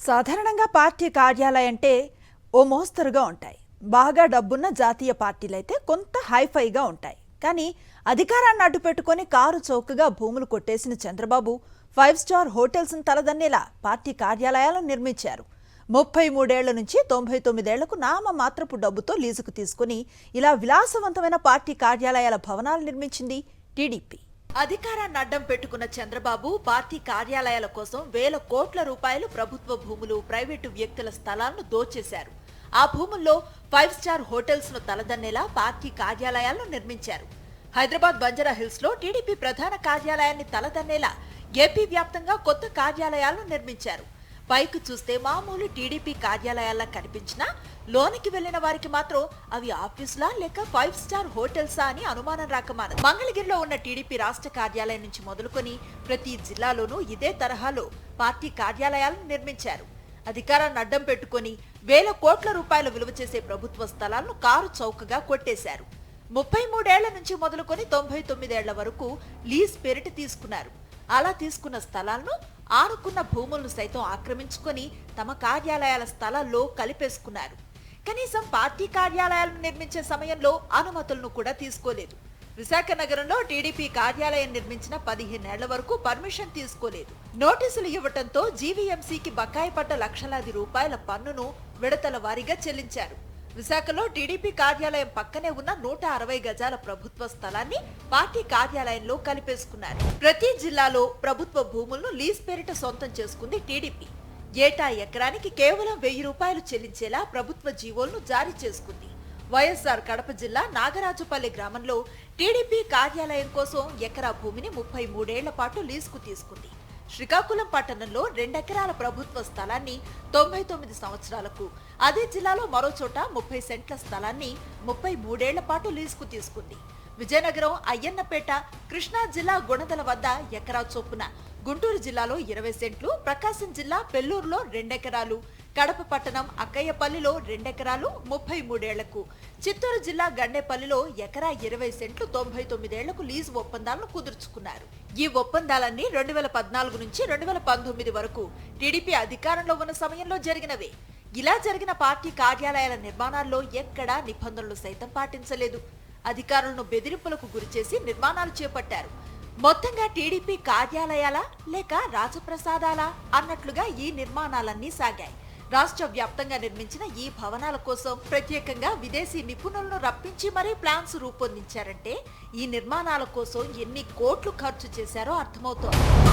సాధారణంగా పార్టీ కార్యాలయం అంటే ఓ మోస్తరుగా ఉంటాయి. బాగా డబ్బున్న జాతీయ పార్టీలైతే కొంత హైఫైగా ఉంటాయి. కానీ అధికారాన్ని అడ్డుపెట్టుకొని కారు చౌకగా భూములు కొట్టేసిన చంద్రబాబు 5 స్టార్ హోటల్స్ను తలదన్నేలా పార్టీ కార్యాలయాలను నిర్మించారు. 33 ఏళ్ల నుంచి 99 ఏళ్లకు నామమాత్రపు డబ్బుతో లీజుకు తీసుకుని ఇలా విలాసవంతమైన పార్టీ కార్యాలయాల భవనాలు నిర్మించింది టీడీపీ. అధికారాన్ని అడ్డం పెట్టుకున్న చంద్రబాబు పార్టీ కార్యాలయాల కోసం వేల కోట్ల రూపాయలు ప్రభుత్వ భూములు, ప్రైవేటు వ్యక్తుల స్థలాలను దోచేశారు. ఆ భూముల్లో 5 స్టార్ హోటల్స్ ను తలదన్నేలా పార్టీ కార్యాలయాలను నిర్మించారు. హైదరాబాద్ బంజారా హిల్స్ లో టీడీపీ ప్రధాన కార్యాలయాన్ని తలదన్నేలా ఏపీ వ్యాప్తంగా కొత్త కార్యాలయాలను నిర్మించారు. పైకి చూస్తే మామూలు టీడీపీ కార్యాలయాల్లా కనిపించినా లోనికి వెళ్లిన వారికి మాత్రం అవి ఆఫీసులా లేక 5 స్టార్ హోటల్సా అని అనుమానం రాకమాన. మంగళగిరిలో ఉన్న టీడీపీ రాష్ట్ర కార్యాలయం నుంచి మొదలుకొని ప్రతి జిల్లాలోనూ ఇదే తరహాలో పార్టీ కార్యాలయాలను నిర్మించారు. అధికారాన్ని అడ్డం పెట్టుకుని వేల కోట్ల రూపాయల విలువ చేసే ప్రభుత్వ స్థలాలను కారు చౌకగా కొట్టేశారు. 33 ఏళ్ల నుంచి మొదలుకొని 99 ఏళ్ల వరకు లీజ్ పేరిట తీసుకున్నారు. అలా తీసుకున్న స్థలాలను, ఆనుకున్న భూములను సైతం ఆక్రమించుకొని తమ కార్యాలయాల స్థలాల్లో కలిపేసుకున్నారు. కనీసం పార్టీ కార్యాలయాలను నిర్మించే సమయంలో అనుమతులను కూడా తీసుకోలేదు. విశాఖ నగరంలో టీడీపీ కార్యాలయం నిర్మించిన 15 ఏళ్ల వరకు పర్మిషన్ తీసుకోలేదు. నోటీసులు ఇవ్వటంతో జీవీఎంసీకి బకాయి పడ్డ లక్షలాది రూపాయల పన్నును విడతల వారీగా చెల్లించారు. విశాఖలో టీడీపీ కార్యాలయం పక్కనే ఉన్న 160 గజాల ప్రభుత్వ స్థలాన్ని పార్టీ కార్యాలయంలో కలిపేసుకున్నారు. ప్రతి జిల్లాలో ప్రభుత్వ భూములను లీజ్ పేరిట సొంతం చేసుకుంది టీడీపీ. ఏటా ఎకరానికి కేవలం 1000 రూపాయలు చెల్లించేలా ప్రభుత్వ జీవోలను జారీ చేసుకుంది. వైఎస్ఆర్ కడప జిల్లా నాగరాజుపల్లి గ్రామంలో టీడీపీ కార్యాలయం కోసం ఎకరా భూమిని 33 ఏళ్ల పాటు లీజుకు తీసుకుంది. శ్రీకాకుళం పట్టణంలో 2 ఎకరాల ప్రభుత్వ స్థలాన్ని 99 సంవత్సరాలకు, అదే జిల్లాలో మరో చోట 30 సెంట్ల స్థలాన్ని 33 ఏళ్ల పాటు లీజుకు తీసుకుంది. విజయనగరం, అయ్యన్నపేట, కృష్ణా జిల్లా గుణదల వద్ద ఎకరా చొప్పున, గుంటూరు జిల్లాలో 20 సెంట్లు, ప్రకాశం జిల్లా పెల్లూరులో 2 ఎకరాలు, కడప పట్టణం అక్కయ్యపల్లిలో 2 ఎకరాలు 33 ఏళ్లకు, చిత్తూరు జిల్లా గండేపల్లిలో ఎకరా 20 సెంట్లు 99 ఏళ్లకు లీజు ఒప్పందాలను కుదుర్చుకున్నారు. ఈ ఒప్పందాలన్నీ 2014 నుంచి 2019 వరకు టీడీపీ అధికారంలో ఉన్న సమయంలో జరిగినవే. ఇలా జరిగిన పార్టీ కార్యాలయాల నిర్మాణాల్లో ఎక్కడా నిబంధనలు సైతం పాటించలేదు. అధికారులను బెదిరింపులకు గురిచేసి నిర్మాణాలు చేపట్టారు. మొత్తంగా టీడీపీ కార్యాలయాలా లేక రాజప్రసాదాలా అన్నట్లుగా ఈ నిర్మాణాలన్నీ సాగాయి. రాష్ట్ర వ్యాప్తంగా నిర్మించిన ఈ భవనాల కోసం ప్రత్యేకంగా విదేశీ నిపుణులను రప్పించి మరీ ప్లాన్స్ రూపొందించారంటే ఈ నిర్మాణాల కోసం ఎన్ని కోట్లు ఖర్చు చేశారో అర్థమవుతోంది.